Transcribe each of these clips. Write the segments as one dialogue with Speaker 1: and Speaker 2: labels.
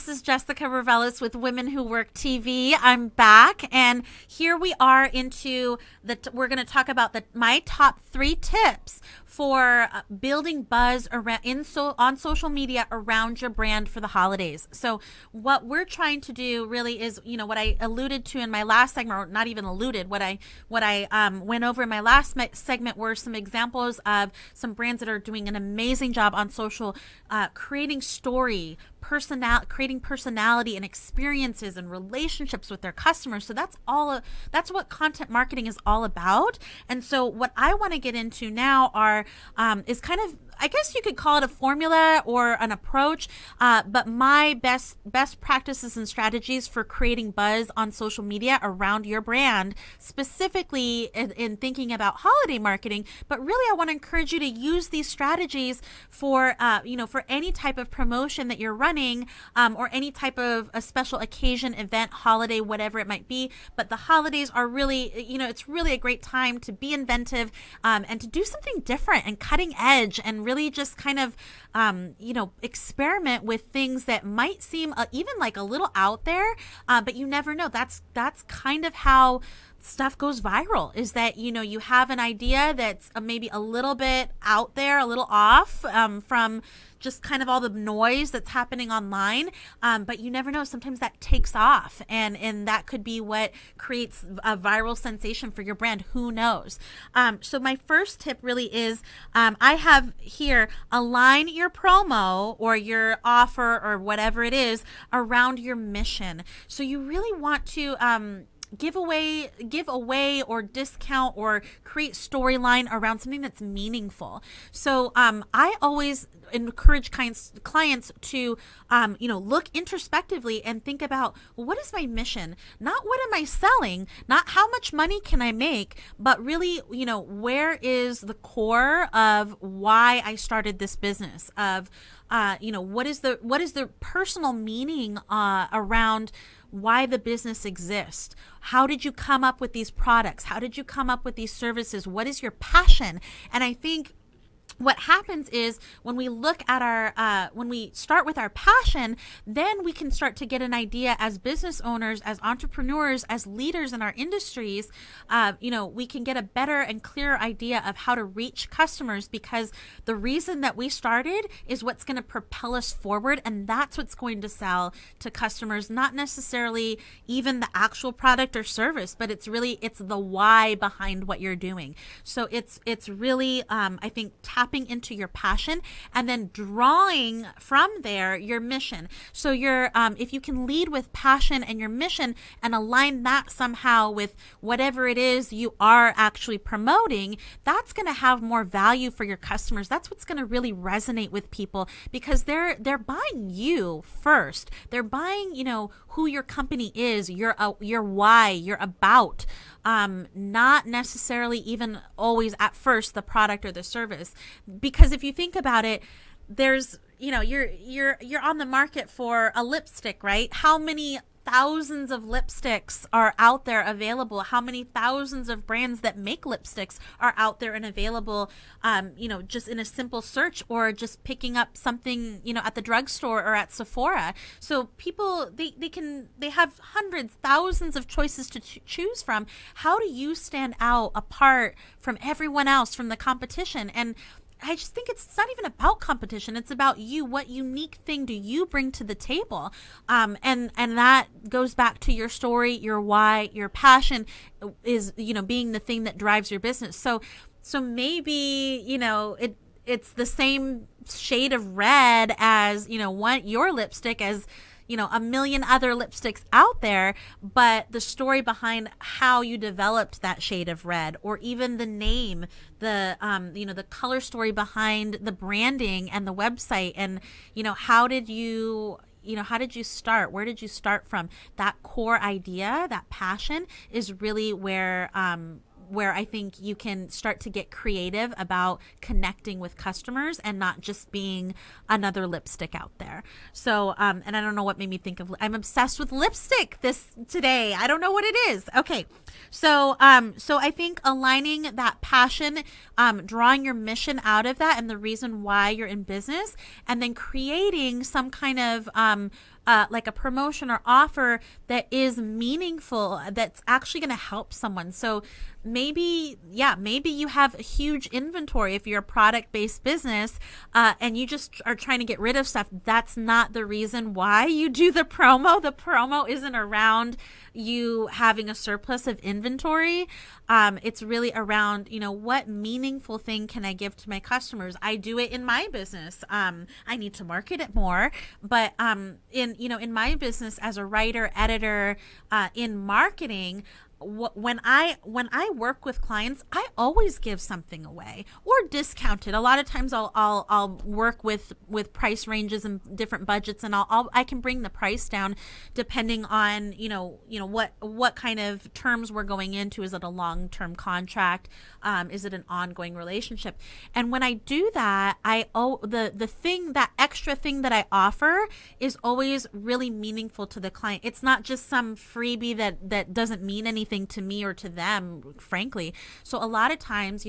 Speaker 1: This is Jessica Revelis with Women Who Work TV. I'm back, and here we are into we're going to talk about my top 3 tips for building buzz around on social media around your brand for the holidays. So what we're trying to do really is, what I alluded to in my last segment, or not even alluded, what I went over in my last segment were some examples of some brands that are doing an amazing job on social, creating creating personality and experiences and relationships with their customers. So that's what content marketing is all about. And so what I want to get into now is kind of, I guess you could call it a formula or an approach, but my best practices and strategies for creating buzz on social media around your brand, specifically in thinking about holiday marketing. But really, I want to encourage you to use these strategies for any type of promotion that you're running, or any type of a special occasion, event, holiday, whatever it might be. But the holidays are really, it's really a great time to be inventive, and to do something different and cutting edge, and really just kind of, experiment with things that might seem even like a little out there, but you never know. That's kind of how stuff goes viral, is that, you have an idea that's maybe a little bit out there, a little off, from just kind of all the noise that's happening online. But you never know. Sometimes that takes off, and that could be what creates a viral sensation for your brand. Who knows? So my first tip really is, I have here, align your promo or your offer or whatever it is around your mission. So you really want to, give away or discount or create storyline around something that's meaningful. So I always encourage clients to look introspectively and think about, well, what is my mission? Not what am I selling, not how much money can I make, but really, where is the core of why I started this business, of what is the personal meaning around why the business exists? How did you come up with these products? How did you come up with these services? What is your passion? And I think what happens is when we look at when we start with our passion, then we can start to get an idea as business owners, as entrepreneurs, as leaders in our industries. We can get a better and clearer idea of how to reach customers, because the reason that we started is what's going to propel us forward. And that's what's going to sell to customers, not necessarily even the actual product or service, but it's the why behind what you're doing. So it's really, I think, tapping into your passion and then drawing from there your mission. So if you can lead with passion and your mission and align that somehow with whatever it is you are actually promoting, that's going to have more value for your customers. That's what's going to really resonate with people, because they're buying you first. They're buying, who your company is, your why, your about. Not necessarily even always at first the product or the service. Because if you think about it, there's, you're on the market for a lipstick, right? How many thousands of lipsticks are out there available? How many thousands of brands that make lipsticks are out there and available, just in a simple search, or just picking up something, at the drugstore or at Sephora. So people, they have hundreds, thousands of choices to choose from. How do you stand out apart from everyone else, from the competition? And I just think it's not even about competition. It's about you. What unique thing do you bring to the table? And that goes back to your story, your why, your passion is, being the thing that drives your business. So maybe, it's the same shade of red as, your lipstick, as a million other lipsticks out there, but the story behind how you developed that shade of red, or even the name, the color story behind the branding and the website, and how did you start? Where did you start from? That core idea, that passion, is really where I think you can start to get creative about connecting with customers and not just being another lipstick out there. So, and I don't know what made me think of, I'm obsessed with lipstick today. I don't know what it is. Okay. So I think aligning that passion, drawing your mission out of that and the reason why you're in business, and then creating some kind of, like a promotion or offer that is meaningful, that's actually going to help someone. So maybe you have a huge inventory if you're a product-based business, and you just are trying to get rid of stuff. That's not the reason why you do the promo. The promo isn't around you having a surplus of inventory. It's really around, what meaningful thing can I give to my customers? I do it in my business. I need to market it more, but in my business as a writer, editor, in marketing, when I work with clients, I always give something away or discount it. A lot of times I'll work with price ranges and different budgets, and I can bring the price down depending on what kind of terms we're going into. Is it a long-term contract? Is it an ongoing relationship? And when I do that, that extra thing that I offer is always really meaningful to the client. It's not just some freebie that doesn't mean anything to me or to them, frankly. So a lot of times,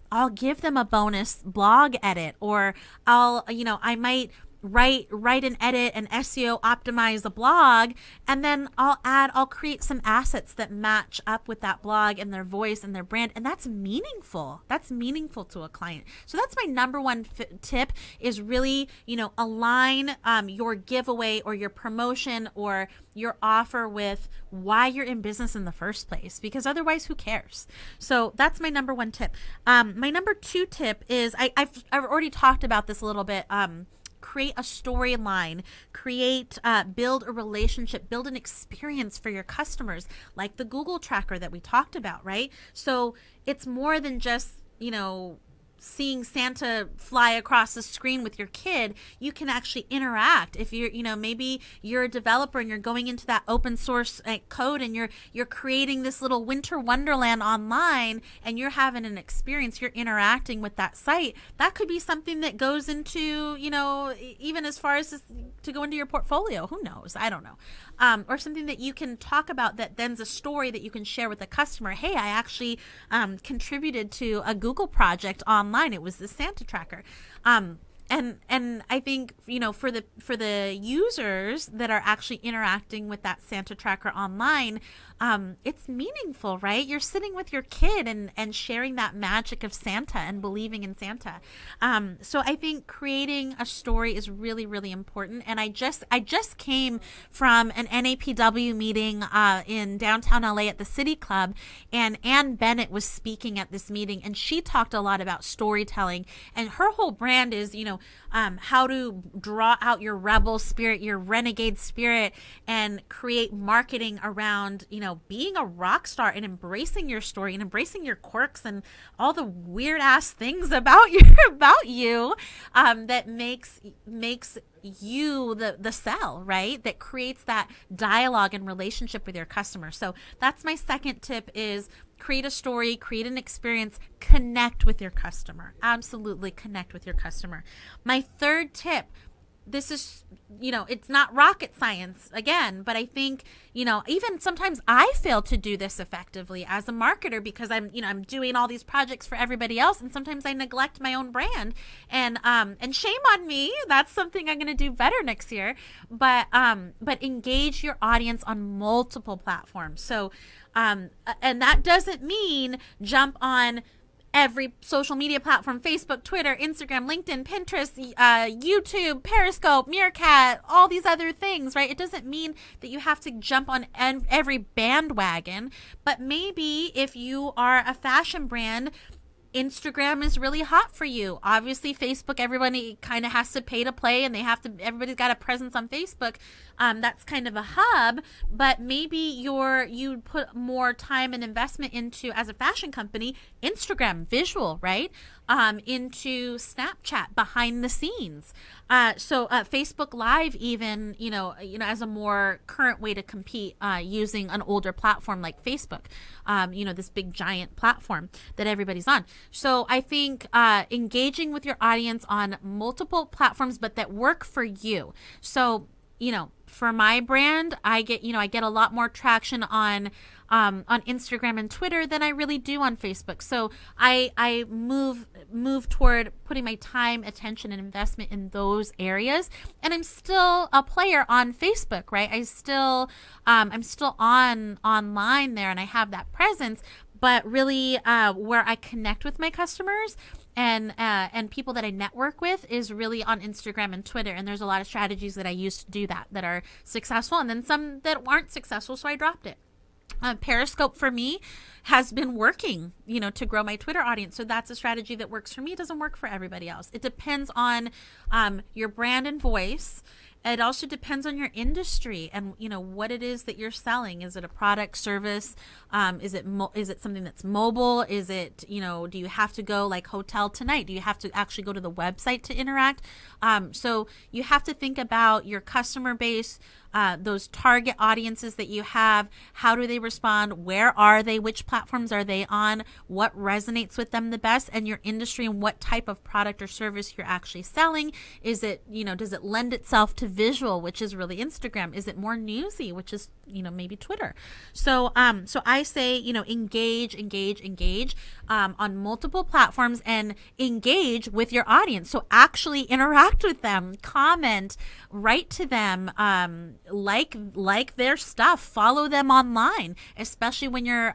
Speaker 1: I'll give them a bonus blog edit, or I might write and edit and SEO optimize the blog, and then I'll create some assets that match up with that blog and their voice and their brand, and that's meaningful. That's meaningful to a client. So that's my number one tip, is really, align your giveaway or your promotion or your offer with why you're in business in the first place, because otherwise, who cares? So that's my number one tip. My number two tip is, I've already talked about this a little bit. Create a storyline, build a relationship, build an experience for your customers, like the Google tracker that we talked about, right? So it's more than just, seeing Santa fly across the screen with your kid. You can actually interact. If you're, maybe you're a developer and you're going into that open source code, and you're creating this little winter wonderland online, and you're having an experience, you're interacting with that site. That could be something that goes into, even as far as to go into your portfolio. Who knows? I don't know. Or something that you can talk about that then's a story that you can share with the customer. Hey, I actually contributed to a Google project online. It was the Santa tracker. And I think, for the users that are actually interacting with that Santa tracker online, it's meaningful, right? You're sitting with your kid and sharing that magic of Santa and believing in Santa. So I think creating a story is really, really important. And I just came from an NAPW meeting in downtown LA at the City Club, and Ann Bennett was speaking at this meeting, and she talked a lot about storytelling, and her whole brand is, how to draw out your rebel spirit, your renegade spirit, and create marketing around, being a rock star and embracing your story and embracing your quirks and all the weird ass things about you, that makes you the sell, right? That creates that dialogue and relationship with your customer. So that's my second tip, is create a story, create an experience, connect with your customer. Absolutely connect with your customer. My third tip, this is, it's not rocket science again, but I think, even sometimes I fail to do this effectively as a marketer, because I'm doing all these projects for everybody else, and sometimes I neglect my own brand, and shame on me. That's something I'm going to do better next year. But engage your audience on multiple platforms. So, and that doesn't mean jump on every social media platform: Facebook, Twitter, Instagram, LinkedIn, Pinterest, YouTube, Periscope, Meerkat, all these other things, right? It doesn't mean that you have to jump on every bandwagon, but maybe if you are a fashion brand, Instagram is really hot for you. Obviously, Facebook, everybody kind of has to pay to play, and everybody's got a presence on Facebook. That's kind of a hub, but maybe you put more time and investment into, as a fashion company, Instagram visual, right? Into Snapchat behind the scenes. So Facebook Live, even, as a more current way to compete, using an older platform like Facebook, this big giant platform that everybody's on. So I think engaging with your audience on multiple platforms, but that work for you. So, for my brand, I get a lot more traction on on Instagram and Twitter than I really do on Facebook. So I move toward putting my time, attention, and investment in those areas. And I'm still a player on Facebook, right? I'm still online there, and I have that presence. But really, where I connect with my customers and people that I network with is really on Instagram and Twitter. And there's a lot of strategies that I use to do that are successful, and then some that aren't successful, so I dropped it. Periscope for me has been working, to grow my Twitter audience. So that's a strategy that works for me. It doesn't work for everybody else. It depends on your brand and voice. It also depends on your industry and what it is that you're selling. Is it a product, service? Is it something that's mobile? Is it do you have to go like Hotel Tonight? Do you have to actually go to the website to interact? So you have to think about your customer base, those target audiences that you have. How do they respond? Where are they? Which platforms are they on? What resonates with them the best? And your industry and what type of product or service you're actually selling. Is it, does it lend itself to visual, which is really Instagram? Is it more newsy, which is, maybe Twitter? So I say, engage on multiple platforms and engage with your audience. So actually interact with them, comment, write to them, like their stuff, follow them online, especially when you're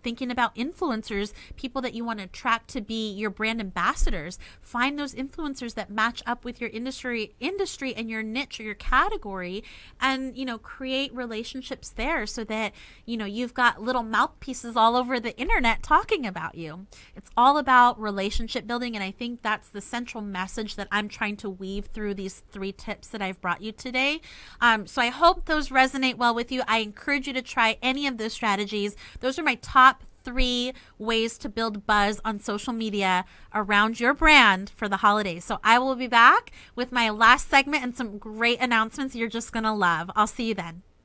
Speaker 1: thinking about influencers, people that you want to attract to be your brand ambassadors. Find those influencers that match up with your industry and your niche or your category, and create relationships there so that you've got little mouthpieces all over the internet talking about you. It's all about relationship building, and I think that's the central message that I'm trying to weave through these 3 tips that I've brought you today. So I hope those resonate well with you. I encourage you to try any of those strategies. Those are my top 3 ways to build buzz on social media around your brand for the holidays. So I will be back with my last segment and some great announcements you're just going to love. I'll see you then.